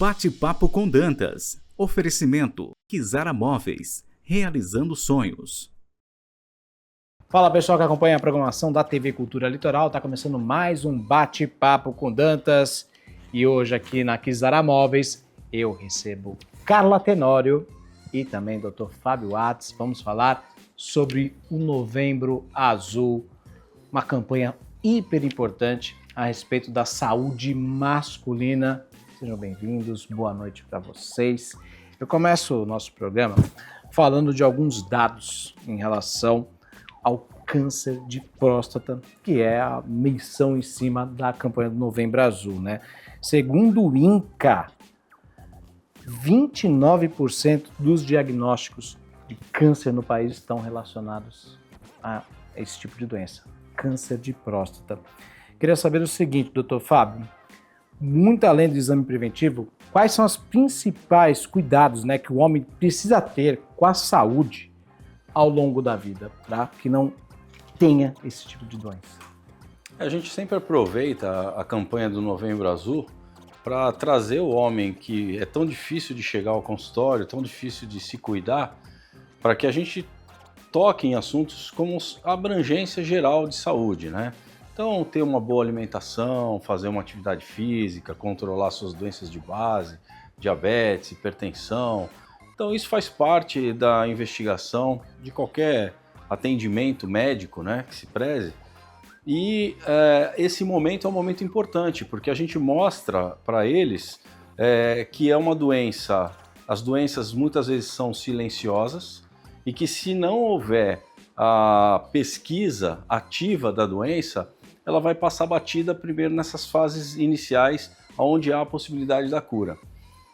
Bate-papo com Dantas. Oferecimento Kizara Móveis. Realizando sonhos. Fala pessoal que acompanha a programação da TV Cultura Litoral. Está começando mais um Bate-papo com Dantas. E hoje aqui na Kizara Móveis eu recebo Carla Tenório e também Dr. Fábio Watts. Vamos falar sobre o Novembro Azul, uma campanha hiper importante a respeito da saúde masculina. Sejam bem-vindos, boa noite para vocês. Eu começo o nosso programa falando de alguns dados em relação ao câncer de próstata, que é a menção em cima da campanha do Novembro Azul, né? Segundo o INCA, 29% dos diagnósticos de câncer no país estão relacionados a esse tipo de doença, câncer de próstata. Queria saber o seguinte, doutor Fábio, muito além do exame preventivo, quais são os principais cuidados, né, que o homem precisa ter com a saúde ao longo da vida, para que não tenha esse tipo de doença? A gente sempre aproveita a campanha do Novembro Azul para trazer o homem que é tão difícil de chegar ao consultório, tão difícil de se cuidar, para que a gente toque em assuntos como a abrangência geral de saúde, né? Então, ter uma boa alimentação, fazer uma atividade física, controlar suas doenças de base, diabetes, hipertensão. Então, isso faz parte da investigação de qualquer atendimento médico, né, que se preze. E esse momento é um momento importante, porque a gente mostra para eles que é uma doença, as doenças muitas vezes são silenciosas e que se não houver a pesquisa ativa da doença, ela vai passar batida primeiro nessas fases iniciais, onde há a possibilidade da cura.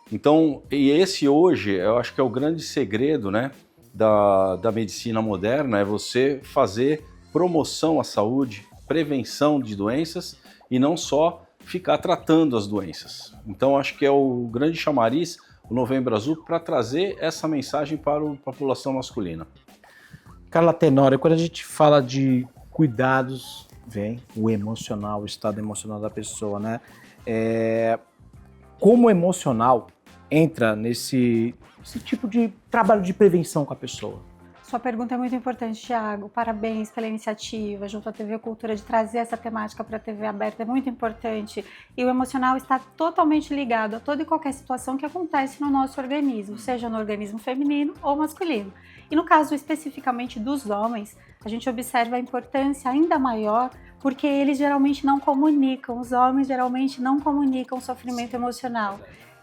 Então, e esse hoje, eu acho que é o grande segredo, né, da medicina moderna, é você fazer promoção à saúde, prevenção de doenças e não só ficar tratando as doenças. Então, acho que é o grande chamariz, o Novembro Azul, para trazer essa mensagem para a população masculina. Carla Tenório, quando a gente fala de cuidados, vem o emocional, o estado emocional da pessoa, né? Como o emocional entra nesse tipo de trabalho de prevenção com a pessoa? Sua pergunta é muito importante, Thiago. Parabéns pela iniciativa junto à TV Cultura de trazer essa temática para a TV aberta. É muito importante. E o emocional está totalmente ligado a toda e qualquer situação que acontece no nosso organismo, seja no organismo feminino ou masculino. E no caso especificamente dos homens, a gente observa a importância ainda maior porque eles geralmente não comunicam, os homens geralmente não comunicam o sofrimento emocional.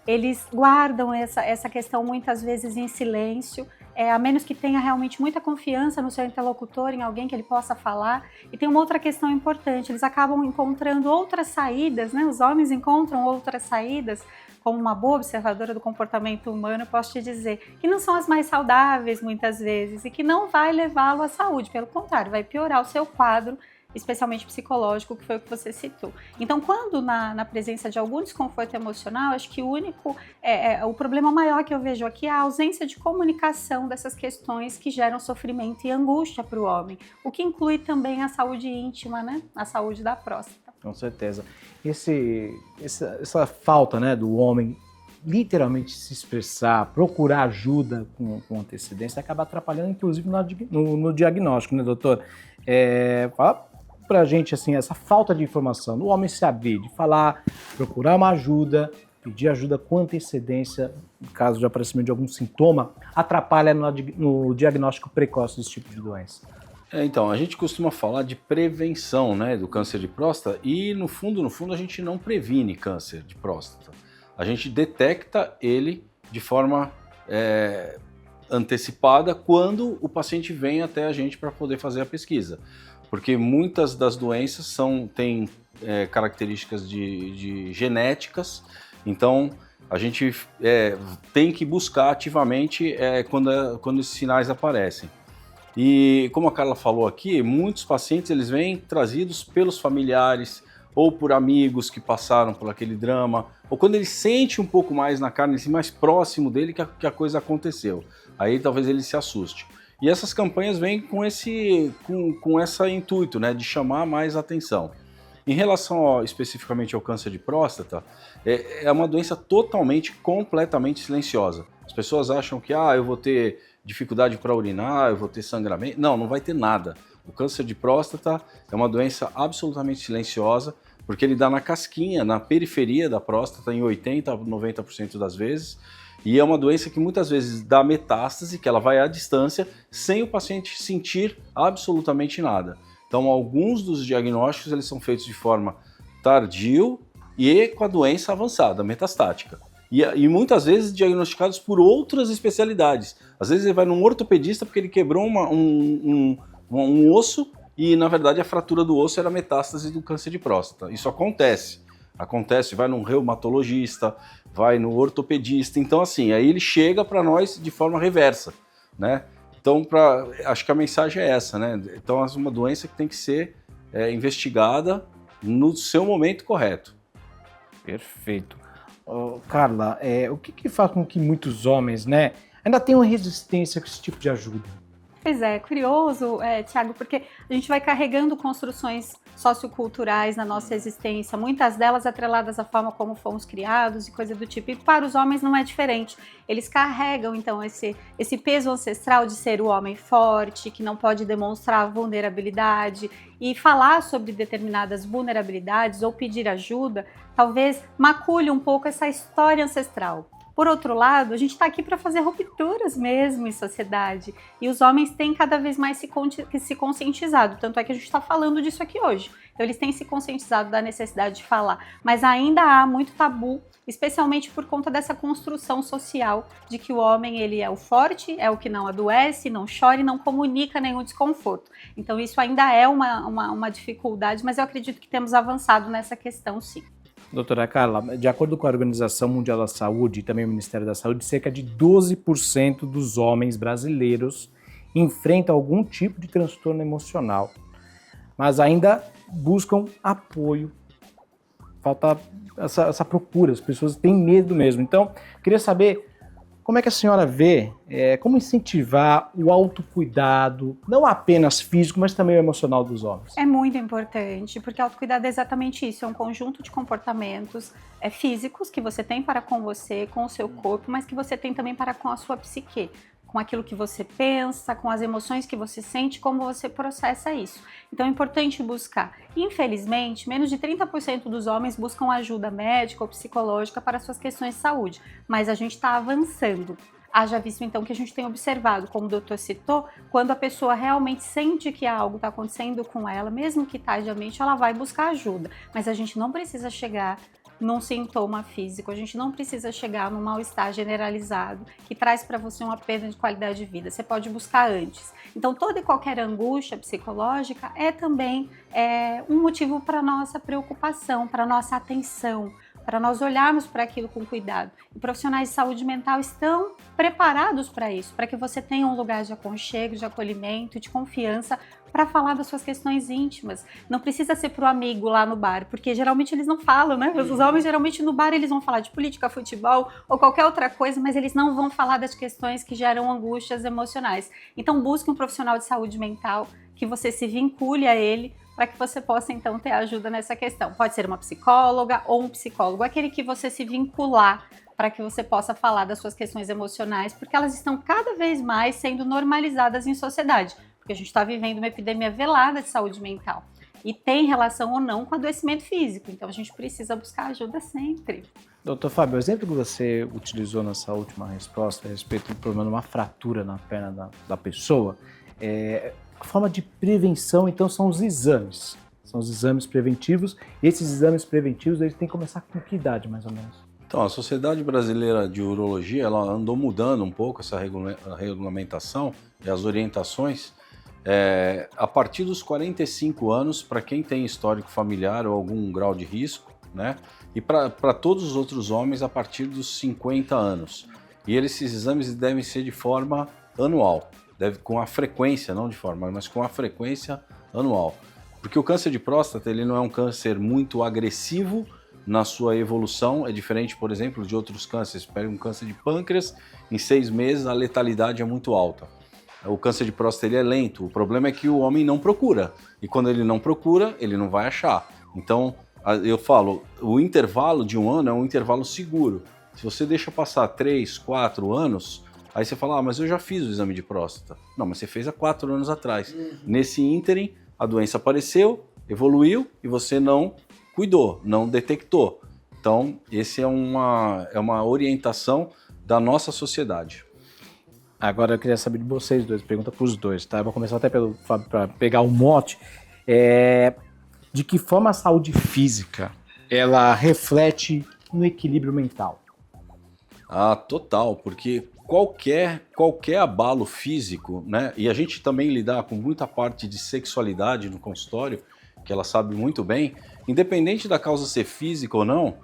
Eles guardam essa questão muitas vezes em silêncio, a menos que tenha realmente muita confiança no seu interlocutor, em alguém que ele possa falar. E tem uma outra questão importante, eles acabam encontrando outras saídas, né? Os homens encontram outras saídas, como uma boa observadora do comportamento humano, eu posso te dizer, que não são as mais saudáveis muitas vezes e que não vai levá-lo à saúde, pelo contrário, vai piorar o seu quadro, especialmente psicológico, que foi o que você citou. Então, quando na presença de algum desconforto emocional, acho que o problema maior que eu vejo aqui é a ausência de comunicação dessas questões que geram sofrimento e angústia para o homem, o que inclui também a saúde íntima, né? A saúde da próstata. Com certeza. Essa falta, né, do homem literalmente se expressar, procurar ajuda com antecedência, acaba atrapalhando, inclusive, no diagnóstico, né, doutor? Fala pra gente, assim, essa falta de informação, do homem se abrir, de falar, procurar uma ajuda, pedir ajuda com antecedência, no caso de aparecimento de algum sintoma, atrapalha no diagnóstico precoce desse tipo de doença. Então, a gente costuma falar de prevenção, né, do câncer de próstata e, no fundo, a gente não previne câncer de próstata. A gente detecta ele de forma antecipada quando o paciente vem até a gente para poder fazer a pesquisa. Porque muitas das doenças têm características de genéticas, então a gente tem que buscar ativamente quando esses sinais aparecem. E como a Carla falou aqui, muitos pacientes eles vêm trazidos pelos familiares ou por amigos que passaram por aquele drama, ou quando ele sente um pouco mais na carne, assim, mais próximo dele que a coisa aconteceu. Aí talvez ele se assuste. E essas campanhas vêm com esse intuito, né, de chamar mais atenção. Em relação especificamente ao câncer de próstata, é uma doença completamente silenciosa. As pessoas acham que eu vou ter dificuldade para urinar, eu vou ter sangramento. Não, não vai ter nada. O câncer de próstata é uma doença absolutamente silenciosa, porque ele dá na casquinha, na periferia da próstata, em 80% a 90% das vezes, e é uma doença que muitas vezes dá metástase, que ela vai à distância, sem o paciente sentir absolutamente nada. Então, alguns dos diagnósticos eles são feitos de forma tardio e com a doença avançada, metastática. E muitas vezes diagnosticados por outras especialidades. Às vezes ele vai num ortopedista porque ele quebrou um osso e, na verdade, a fratura do osso era metástase do câncer de próstata. Isso acontece, vai num reumatologista, vai no ortopedista. Então, assim, aí ele chega para nós de forma reversa, né? Então, acho que a mensagem é essa, né? Então, é uma doença que tem que ser investigada no seu momento correto. Perfeito. Carla, o que faz com que muitos homens, né, ainda tenham resistência com esse tipo de ajuda? Pois é, curioso, Thiago, porque a gente vai carregando construções socioculturais na nossa existência, muitas delas atreladas à forma como fomos criados e coisa do tipo. E para os homens não é diferente. Eles carregam, então, esse peso ancestral de ser o homem forte, que não pode demonstrar vulnerabilidade, e falar sobre determinadas vulnerabilidades ou pedir ajuda, talvez macule um pouco essa história ancestral. Por outro lado, a gente está aqui para fazer rupturas mesmo em sociedade, e os homens têm cada vez mais se conscientizado, tanto é que a gente está falando disso aqui hoje. Então eles têm se conscientizado da necessidade de falar, mas ainda há muito tabu, especialmente por conta dessa construção social de que o homem ele é o forte, é o que não adoece, não chora e não comunica nenhum desconforto. Então isso ainda é uma dificuldade, mas eu acredito que temos avançado nessa questão sim. Doutora Carla, de acordo com a Organização Mundial da Saúde e também o Ministério da Saúde, cerca de 12% dos homens brasileiros enfrentam algum tipo de transtorno emocional, mas ainda buscam apoio. Falta essa procura, as pessoas têm medo mesmo. Então, queria saber como é que a senhora vê, como incentivar o autocuidado, não apenas físico, mas também o emocional dos homens? É muito importante, porque autocuidado é exatamente isso, é um conjunto de comportamentos físicos que você tem para com você, com o seu corpo, mas que você tem também para com a sua psique, com aquilo que você pensa, com as emoções que você sente, como você processa isso. Então é importante buscar. Infelizmente, menos de 30% dos homens buscam ajuda médica ou psicológica para suas questões de saúde, mas a gente está avançando. Haja visto então que a gente tem observado, como o doutor citou, quando a pessoa realmente sente que algo está acontecendo com ela, mesmo que tardiamente, ela vai buscar ajuda, mas a gente não precisa chegar num sintoma físico, a gente não precisa chegar num mal-estar generalizado que traz para você uma perda de qualidade de vida, você pode buscar antes. Então toda e qualquer angústia psicológica é também um motivo para nossa preocupação, para nossa atenção, para nós olharmos para aquilo com cuidado. E profissionais de saúde mental estão preparados para isso, para que você tenha um lugar de aconchego, de acolhimento, de confiança para falar das suas questões íntimas. Não precisa ser pro amigo lá no bar, porque geralmente eles não falam, né? Os homens geralmente no bar eles vão falar de política, futebol ou qualquer outra coisa, mas eles não vão falar das questões que geram angústias emocionais. Então busque um profissional de saúde mental, que você se vincule a ele, para que você possa então ter ajuda nessa questão. Pode ser uma psicóloga ou um psicólogo, aquele que você se vincular para que você possa falar das suas questões emocionais, porque elas estão cada vez mais sendo normalizadas em sociedade, porque a gente está vivendo uma epidemia velada de saúde mental e tem relação ou não com adoecimento físico, então a gente precisa buscar ajuda sempre. Doutor Fábio, o exemplo que você utilizou nessa última resposta a respeito do problema de uma fratura na perna da pessoa, a forma de prevenção, então, são os exames preventivos, e esses exames preventivos eles têm que começar com que idade, mais ou menos? Então, a Sociedade Brasileira de Urologia ela andou mudando um pouco essa regulamentação e as orientações a partir dos 45 anos para quem tem histórico familiar ou algum grau de risco, né? E para todos os outros homens a partir dos 50 anos. E esses exames devem ser de forma anual, com a frequência, não de forma, mas com a frequência anual. Porque o câncer de próstata ele não é um câncer muito agressivo na sua evolução, é diferente, por exemplo, de outros cânceres. Pega um câncer de pâncreas, em 6 meses a letalidade é muito alta. O câncer de próstata ele é lento, o problema é que o homem não procura, e quando ele não procura, ele não vai achar. Então, eu falo, o intervalo de 1 ano é um intervalo seguro. Se você deixa passar 3, 4 anos, aí você fala, mas eu já fiz o exame de próstata. Não, mas você fez há 4 anos atrás. Nesse ínterim, a doença apareceu, evoluiu e você não cuidou, não detectou. Então, esse é uma orientação da nossa sociedade. Agora eu queria saber de vocês dois, pergunta para os dois, tá? Eu vou começar até pelo Fábio para pegar o mote. De que forma a saúde física ela reflete no equilíbrio mental? Total, porque qualquer abalo físico, né? E a gente também lidar com muita parte de sexualidade no consultório, que ela sabe muito bem, independente da causa ser física ou não,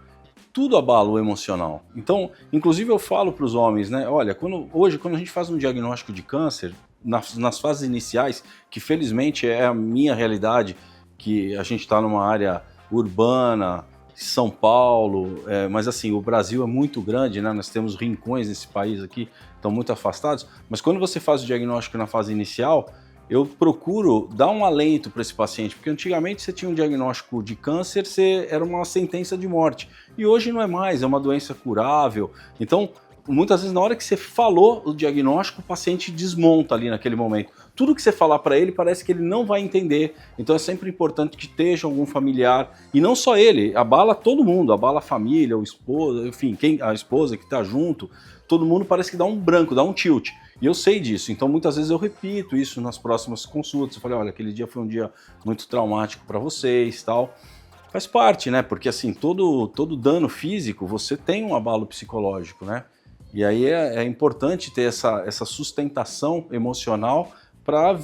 tudo abala o emocional. Então, inclusive eu falo para os homens, né? Olha, hoje quando a gente faz um diagnóstico de câncer, nas fases iniciais, que felizmente é a minha realidade, que a gente está numa área urbana, São Paulo, mas assim, o Brasil é muito grande, né? Nós temos rincões nesse país aqui, estão muito afastados, mas quando você faz o diagnóstico na fase inicial, eu procuro dar um alento para esse paciente, porque antigamente você tinha um diagnóstico de câncer, era uma sentença de morte, e hoje não é mais, é uma doença curável. Então, muitas vezes na hora que você falou o diagnóstico, o paciente desmonta ali naquele momento. Tudo que você falar para ele parece que ele não vai entender, então é sempre importante que esteja algum familiar, e não só ele, abala todo mundo, abala a família, o esposo, enfim, a esposa que está junto, todo mundo parece que dá um branco, dá um tilt. E eu sei disso, então muitas vezes eu repito isso nas próximas consultas. Eu falei, olha, aquele dia foi um dia muito traumático para vocês, tal. Faz parte, né? Porque assim, todo dano físico, você tem um abalo psicológico, né? E aí é importante ter essa sustentação emocional para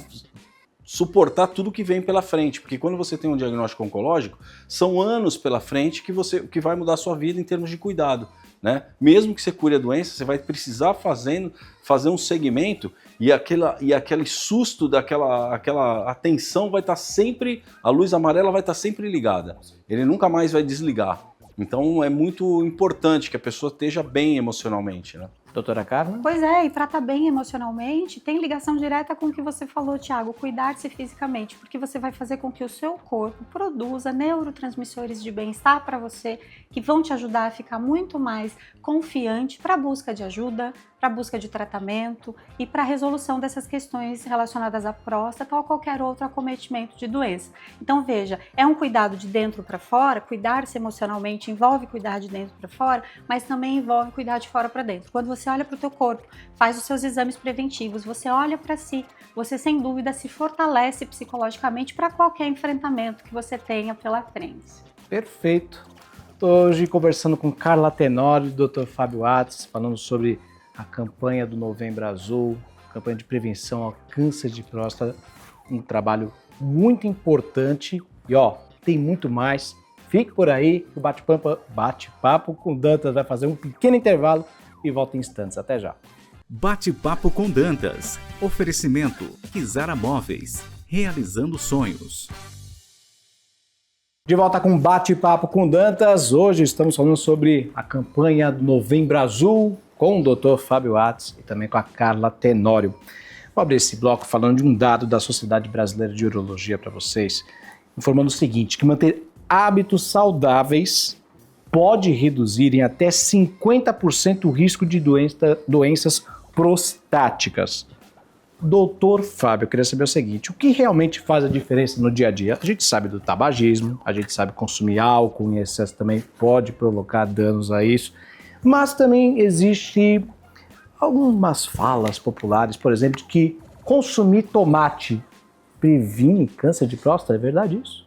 suportar tudo que vem pela frente, porque quando você tem um diagnóstico oncológico, são anos pela frente que vai mudar a sua vida em termos de cuidado, né? Mesmo que você cure a doença, você vai precisar fazer um segmento e aquele susto aquela atenção vai estar sempre, a luz amarela vai estar sempre ligada, ele nunca mais vai desligar. Então é muito importante que a pessoa esteja bem emocionalmente, né? Doutora Carla? Pois é, e para estar bem emocionalmente, tem ligação direta com o que você falou, Thiago, cuidar-se fisicamente, porque você vai fazer com que o seu corpo produza neurotransmissores de bem-estar para você, que vão te ajudar a ficar muito mais confiante para a busca de ajuda, para a busca de tratamento e para a resolução dessas questões relacionadas à próstata ou a qualquer outro acometimento de doença. Então veja, é um cuidado de dentro para fora, cuidar-se emocionalmente envolve cuidar de dentro para fora, mas também envolve cuidar de fora para dentro. Quando você olha para o teu corpo, faz os seus exames preventivos, você olha para si, você sem dúvida se fortalece psicologicamente para qualquer enfrentamento que você tenha pela frente. Perfeito. Estou hoje conversando com Carla Tenório e Dr. Fábio Watts, falando sobre a campanha do Novembro Azul, campanha de prevenção ao câncer de próstata, um trabalho muito importante e tem muito mais. Fique por aí, o Bate-Papo com Dantas vai fazer um pequeno intervalo e volta em instantes. Até já. Bate-Papo com Dantas. Oferecimento Kizara Móveis. Realizando sonhos. De volta com Bate-Papo com Dantas. Hoje estamos falando sobre a campanha do Novembro Azul com o Dr. Fábio Watts e também com a Carla Tenório. Vou abrir esse bloco falando de um dado da Sociedade Brasileira de Urologia para vocês, informando o seguinte, que manter hábitos saudáveis pode reduzir em até 50% o risco de doenças prostáticas. Doutor Fábio, eu queria saber o seguinte, o que realmente faz a diferença no dia a dia? A gente sabe do tabagismo, a gente sabe que consumir álcool em excesso também pode provocar danos a isso, mas também existe algumas falas populares, por exemplo, de que consumir tomate previne câncer de próstata, é verdade isso?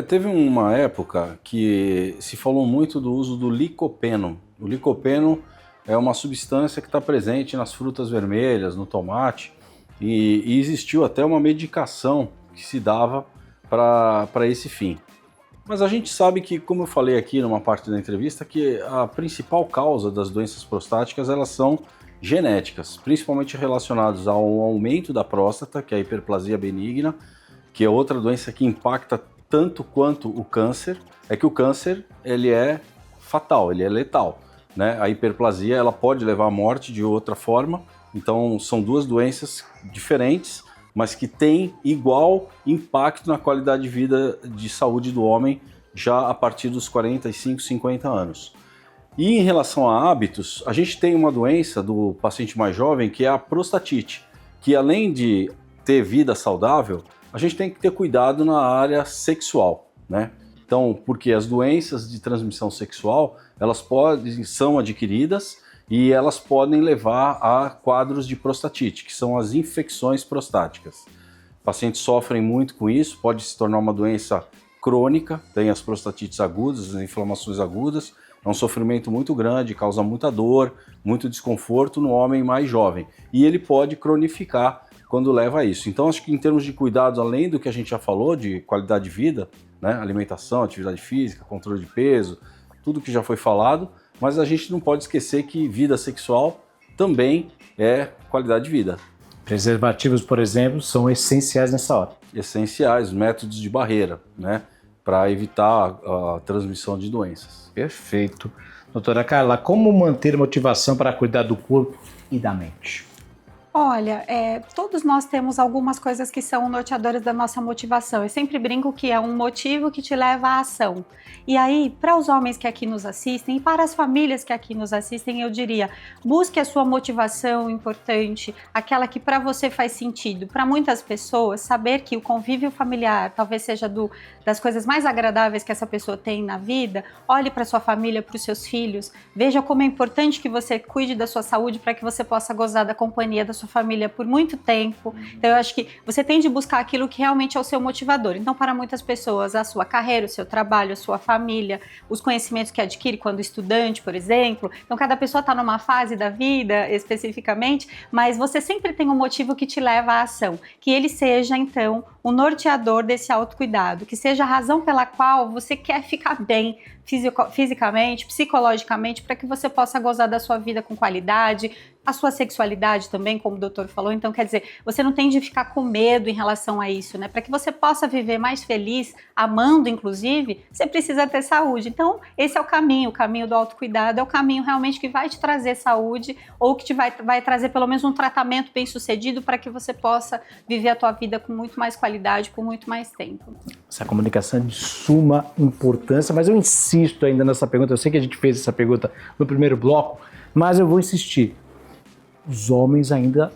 Teve uma época que se falou muito do uso do licopeno. O licopeno é uma substância que está presente nas frutas vermelhas, no tomate, e existiu até uma medicação que se dava para esse fim. Mas a gente sabe que, como eu falei aqui numa parte da entrevista, que a principal causa das doenças prostáticas elas são genéticas, principalmente relacionadas ao aumento da próstata, que é a hiperplasia benigna, que é outra doença que impacta tanto quanto o câncer, é que o câncer ele é fatal, ele é letal, né? A hiperplasia ela pode levar à morte de outra forma, então são duas doenças diferentes, mas que têm igual impacto na qualidade de vida de saúde do homem já a partir dos 45, 50 anos. E em relação a hábitos, a gente tem uma doença do paciente mais jovem que é a prostatite, que além de ter vida saudável, a gente tem que ter cuidado na área sexual, né? Então, porque as doenças de transmissão sexual, são adquiridas e elas podem levar a quadros de prostatite, que são as infecções prostáticas. Pacientes sofrem muito com isso, pode se tornar uma doença crônica, tem as prostatites agudas, as inflamações agudas, é um sofrimento muito grande, causa muita dor, muito desconforto no homem mais jovem. E ele pode cronificar quando leva a isso. Então, acho que em termos de cuidados, além do que a gente já falou, de qualidade de vida, né, alimentação, atividade física, controle de peso, tudo que já foi falado, mas a gente não pode esquecer que vida sexual também é qualidade de vida. Preservativos, por exemplo, são essenciais nessa hora. Essenciais, métodos de barreira, né, para evitar a transmissão de doenças. Perfeito. Doutora Carla, como manter motivação para cuidar do corpo e da mente? Olha, todos nós temos algumas coisas que são norteadoras da nossa motivação. Eu sempre brinco que é um motivo que te leva à ação. E aí, para os homens que aqui nos assistem e para as famílias que aqui nos assistem, eu diria, busque a sua motivação importante, aquela que para você faz sentido. Para muitas pessoas, saber que o convívio familiar talvez seja das coisas mais agradáveis que essa pessoa tem na vida, olhe para sua família, para os seus filhos, veja como é importante que você cuide da sua saúde para que você possa gozar da companhia da sua família por muito tempo. Então eu acho que você tem de buscar aquilo que realmente é o seu motivador. Então, para muitas pessoas, a sua carreira, o seu trabalho, a sua família, os conhecimentos que adquire quando estudante, por exemplo. Então, cada pessoa está numa fase da vida, especificamente, mas você sempre tem um motivo que te leva à ação. Que ele seja, então, o norteador desse autocuidado, que seja a razão pela qual você quer ficar bem fisicamente, psicologicamente, para que você possa gozar da sua vida com qualidade, a sua sexualidade também, como o doutor falou. Então, quer dizer, você não tem de ficar com medo em relação a isso, né? Para que você possa viver mais feliz, amando, inclusive, você precisa ter saúde. Então, esse é o caminho do autocuidado, é o caminho realmente que vai te trazer saúde ou que vai trazer pelo menos um tratamento bem sucedido para que você possa viver a tua vida com muito mais qualidade, por muito mais tempo. Essa comunicação é de suma importância, mas eu insisto ainda nessa pergunta. Eu sei que a gente fez essa pergunta no primeiro bloco, mas eu vou insistir. Os homens ainda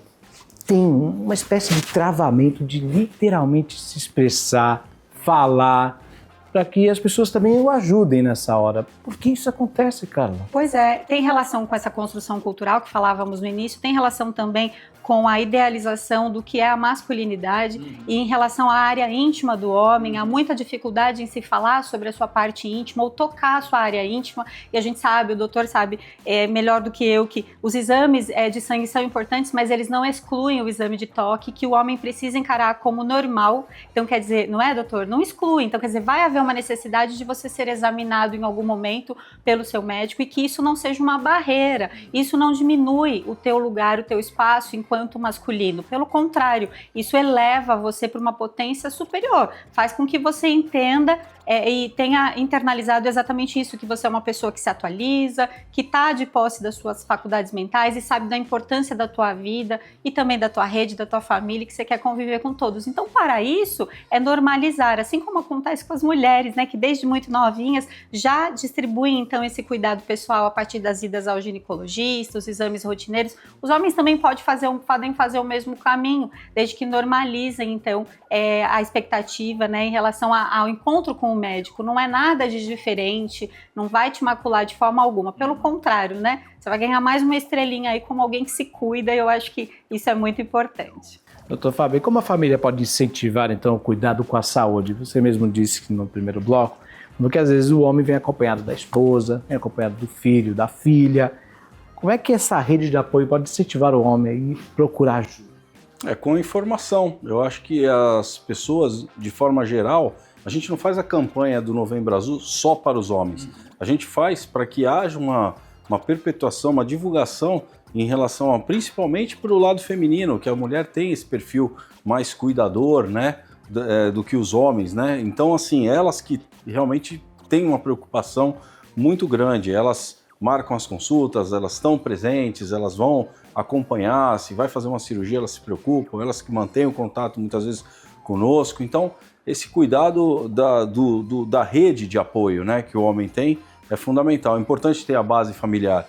têm uma espécie de travamento de literalmente se expressar, falar, para que as pessoas também o ajudem nessa hora. Por que isso acontece, Carla? Pois é, tem relação com essa construção cultural que falávamos no início, tem relação também com a idealização do que é a masculinidade e em relação à área íntima do homem, há muita dificuldade em se falar sobre a sua parte íntima ou tocar a sua área íntima, e a gente sabe, o doutor sabe melhor do que eu, que os exames de sangue são importantes, mas eles não excluem o exame de toque, que o homem precisa encarar como normal. Então, quer dizer, não é, doutor? Não exclui. Então, quer dizer, vai haver uma necessidade de você ser examinado em algum momento pelo seu médico e que isso não seja uma barreira, isso não diminui o teu lugar, o teu espaço enquanto masculino. Pelo contrário, isso eleva você para uma potência superior, faz com que você entenda e tenha internalizado exatamente isso, que você é uma pessoa que se atualiza, que está de posse das suas faculdades mentais e sabe da importância da tua vida e também da tua rede, da tua família, que você quer conviver com todos. Então, para isso, é normalizar, assim como acontece com as mulheres, né, que desde muito novinhas já distribuem, então, esse cuidado pessoal a partir das idas ao ginecologista, os exames rotineiros. Os homens também podem fazer o mesmo caminho, desde que normalizem, então, a expectativa, né, em relação ao encontro com o médico. Não é nada de diferente, não vai te macular de forma alguma. Pelo contrário, né? Você vai ganhar mais uma estrelinha aí como alguém que se cuida, e eu acho que isso é muito importante. Doutor Fábio, como a família pode incentivar, então, o cuidado com a saúde? Você mesmo disse que no primeiro bloco, porque às vezes o homem vem acompanhado da esposa, vem acompanhado do filho, da filha. Como é que essa rede de apoio pode incentivar o homem a procurar ajuda? Com informação. Eu acho que as pessoas, de forma geral, a gente não faz a campanha do Novembro Azul só para os homens. A gente faz para que haja uma perpetuação, uma divulgação em relação principalmente para o lado feminino, que a mulher tem esse perfil mais cuidador, né, do que os homens, né? Então, assim, elas que realmente têm uma preocupação muito grande, elas marcam as consultas, elas estão presentes, elas vão acompanhar, se vai fazer uma cirurgia, elas se preocupam, elas que mantêm o contato muitas vezes conosco. Então, esse cuidado da rede de apoio, né, que o homem tem é fundamental. É importante ter a base familiar.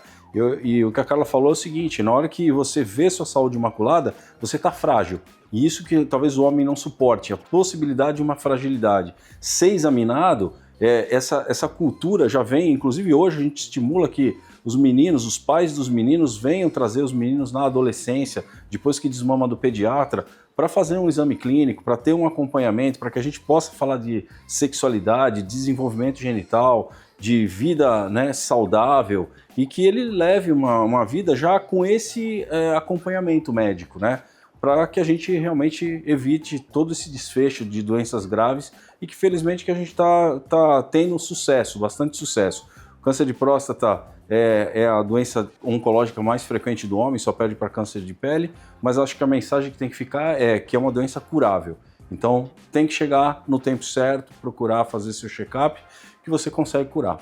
E o que a Carla falou é o seguinte, na hora que você vê sua saúde maculada, você está frágil. E isso que talvez o homem não suporte, a possibilidade de uma fragilidade. Ser examinado, essa cultura já vem, inclusive hoje a gente estimula que os meninos, os pais dos meninos venham trazer os meninos na adolescência, depois que desmama do pediatra, para fazer um exame clínico, para ter um acompanhamento, para que a gente possa falar de sexualidade, desenvolvimento genital, de vida, né, saudável, e que ele leve uma vida já com esse acompanhamento médico, né, para que a gente realmente evite todo esse desfecho de doenças graves e que felizmente que a gente está tendo sucesso, bastante sucesso. O câncer de próstata é a doença oncológica mais frequente do homem, só perde para câncer de pele, mas acho que a mensagem que tem que ficar é que é uma doença curável. Então tem que chegar no tempo certo, procurar fazer seu check-up, que você consegue curar.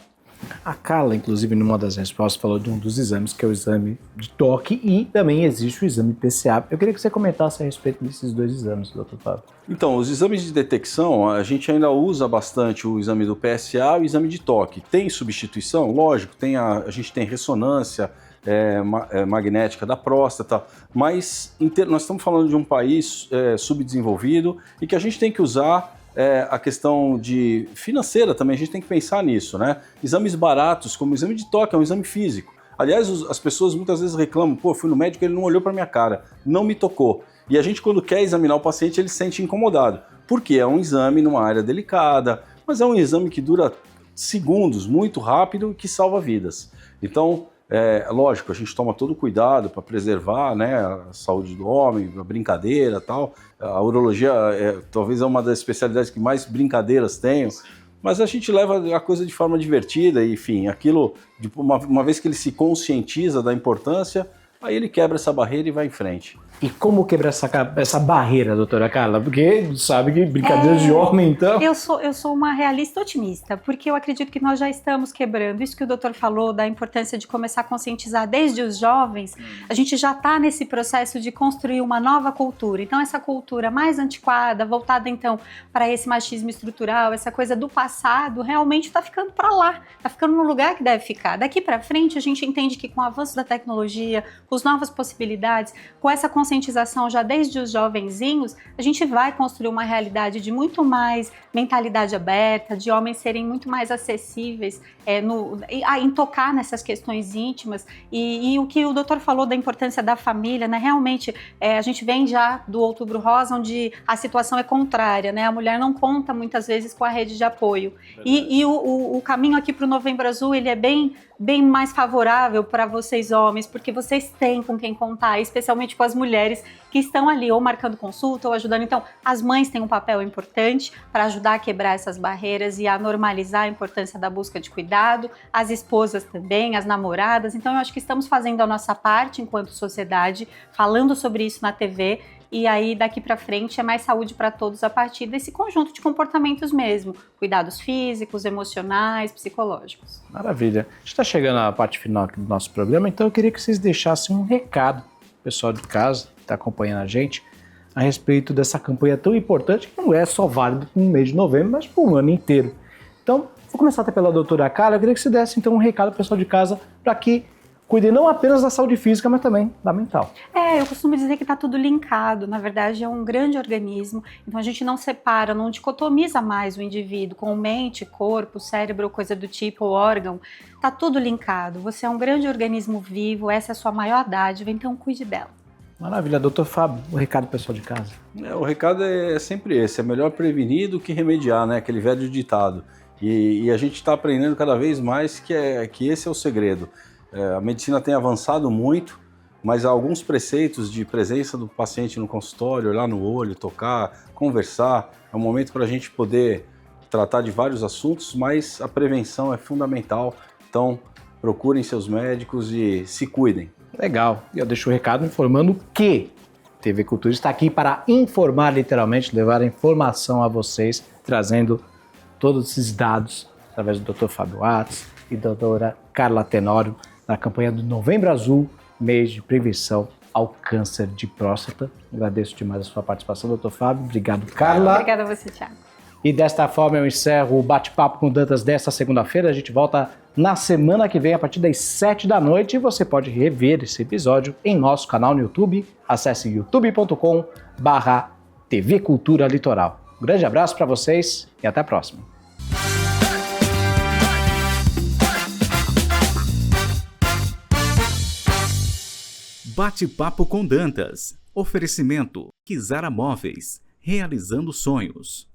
A Carla, inclusive, numa das respostas, falou de um dos exames, que é o exame de toque, e também existe o exame PSA. Eu queria que você comentasse a respeito desses dois exames, doutor Fábio. Então, os exames de detecção, a gente ainda usa bastante o exame do PSA e o exame de toque. Tem substituição? Lógico, a gente tem ressonância magnética da próstata, mas nós estamos falando de um país subdesenvolvido e que a gente tem que usar a questão financeira também, a gente tem que pensar nisso, né? Exames baratos, como o exame de toque, é um exame físico. Aliás, as pessoas muitas vezes reclamam, fui no médico, ele não olhou para minha cara, não me tocou. E a gente, quando quer examinar o paciente, ele se sente incomodado, porque é um exame numa área delicada, mas é um exame que dura segundos, muito rápido, que salva vidas. Então, lógico, a gente toma todo o cuidado para preservar, né, a saúde do homem, a brincadeira e tal. A urologia talvez é uma das especialidades que mais brincadeiras tem, mas a gente leva a coisa de forma divertida, e, enfim, aquilo, uma vez que ele se conscientiza da importância, aí ele quebra essa barreira e vai em frente. E como quebrar essa barreira, doutora Carla? Porque sabe que brincadeiras de homem, então... Eu sou uma realista otimista, porque eu acredito que nós já estamos quebrando. Isso que o doutor falou, da importância de começar a conscientizar desde os jovens, a gente já está nesse processo de construir uma nova cultura. Então, essa cultura mais antiquada, voltada, então, para esse machismo estrutural, essa coisa do passado, realmente está ficando para lá, está ficando no lugar que deve ficar. Daqui para frente, a gente entende que com o avanço da tecnologia, com as novas possibilidades, com essa conscientização já desde os jovenzinhos, a gente vai construir uma realidade de muito mais mentalidade aberta, de homens serem muito mais acessíveis em tocar nessas questões íntimas. E o que o doutor falou da importância da família, né? Realmente, a gente vem já do Outubro Rosa, onde a situação é contrária, né? A mulher não conta muitas vezes com a rede de apoio. E o caminho aqui para o Novembro Azul, ele é bem mais favorável para vocês homens, porque vocês têm com quem contar, especialmente com as mulheres que estão ali ou marcando consulta ou ajudando. Então, as mães têm um papel importante para ajudar a quebrar essas barreiras e a normalizar a importância da busca de cuidado, as esposas também, as namoradas. Então, eu acho que estamos fazendo a nossa parte enquanto sociedade, falando sobre isso na TV. E aí, daqui para frente, é mais saúde para todos a partir desse conjunto de comportamentos mesmo. Cuidados físicos, emocionais, psicológicos. Maravilha. A gente está chegando à parte final aqui do nosso programa, então eu queria que vocês deixassem um recado pro pessoal de casa que está acompanhando a gente a respeito dessa campanha tão importante, que não é só válida no mês de novembro, mas para o ano inteiro. Então, vou começar até pela doutora Carla. Eu queria que você desse então um recado pro pessoal de casa para que cuide não apenas da saúde física, mas também da mental. Eu costumo dizer que está tudo linkado, na verdade é um grande organismo, então a gente não separa, não dicotomiza mais o indivíduo com mente, corpo, cérebro, coisa do tipo, ou órgão, está tudo linkado. Você é um grande organismo vivo, essa é a sua maior dádiva, então cuide dela. Maravilha. Doutor Fábio, o recado pro pessoal de casa. O recado é sempre esse, é melhor prevenir do que remediar, né? Aquele velho ditado. E a gente está aprendendo cada vez mais que esse é o segredo. A medicina tem avançado muito, mas há alguns preceitos de presença do paciente no consultório, olhar no olho, tocar, conversar. É um momento para a gente poder tratar de vários assuntos, mas a prevenção é fundamental. Então, procurem seus médicos e se cuidem. Legal. E eu deixo o recado informando que TV Cultura está aqui para informar, literalmente, levar a informação a vocês, trazendo todos esses dados através do Dr. Fábio Watts e da doutora Carla Tenório, na campanha do Novembro Azul, mês de prevenção ao câncer de próstata. Agradeço demais a sua participação, doutor Fábio. Obrigado, Carla. Obrigada a você, Thiago. E desta forma eu encerro o bate-papo com Dantas desta segunda-feira. A gente volta na semana que vem a partir das 7 da noite e você pode rever esse episódio em nosso canal no YouTube. Acesse youtube.com/TV Cultura Litoral. Um grande abraço para vocês e até a próxima. Bate-papo com Dantas. Oferecimento Kizara Móveis. Realizando sonhos.